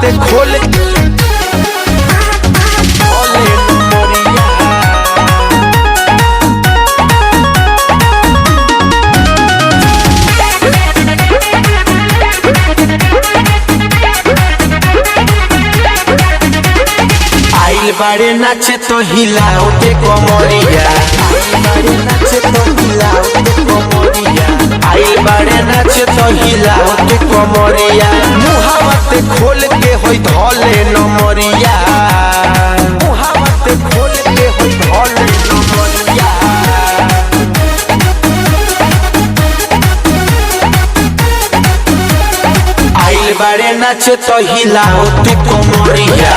ते खोल बारे नाचे तो हिलाओ ते कमरिया, बारे नाचे तो हिलाओ ते कमरिया, आइल बारे नाचे तो हिलाओ ते कमरिया, मुहावा ते खोल के होई धोले नमरिया, मुहावा ते खोल के होई धोले नमरिया। आइल बारे नाचे तो हिलाओ ते कमरिया,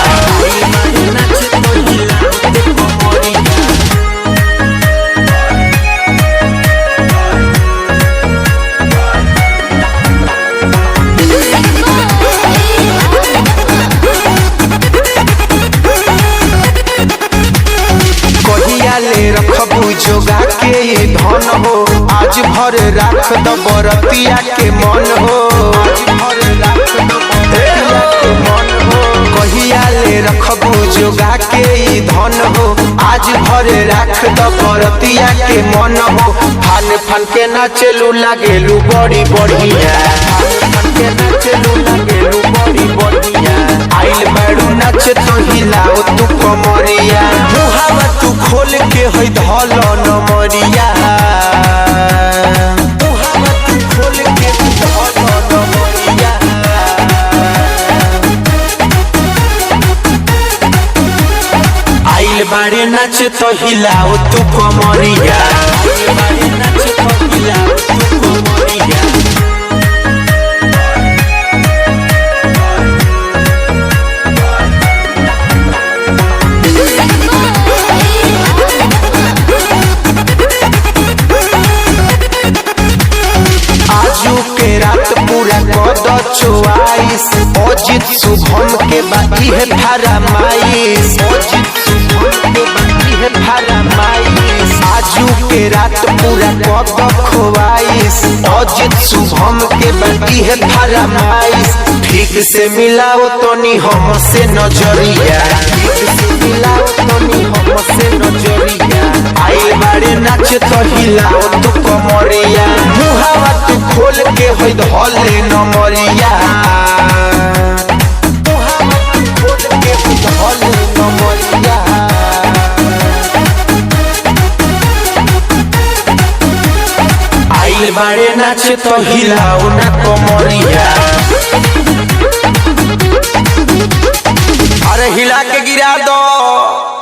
रखबू जोगा के ये धन हो, आज भर राख द बरतिया के मन हो, आज भर राख द बरतिया के मन हो, कहिया ले रखबू जोगा के ये धन हो, आज भर राख द बरतिया के मन हो। फान फान के नाचेलू लागेलू बड़ी बढ़िया, फान के नाचेलू लागेलू बड़ी बढ़िया, आइल बारू नाचे तो हिलाओ तू कमरिया, मुहावा तू खोल के होई धोल नमरिया, मुहावा तू खोल के धोल नमरिया। आइल बारे नाचे तो हिलाओ तू कमरिया, आइल बारे नाचे तो हिलाओ तू कमरिया। के रात पूरा कद चौआइस, अजित शुभम के बाकी है फरमाइश, अजित शुभम के बाकी है फरमाइश, आजू के रात पूरा कद खोआइस, अजित शुभम के बाकी है फरमाइश। ठीक से मिलाओ तो नी हमसे नजरिया, ठीक से मिलाओ तो नी हमसे नजरिया, आइल बारे नाचे तो हिलाओ तू कमरिया, मुहावा तू खोल के होई धोले नमरिया, मुहावा तू खोल के होई धोले नमरिया। आइल बारे नाचे तो हिलाओ ना कमरिया, अरे हिला के गिरा दो।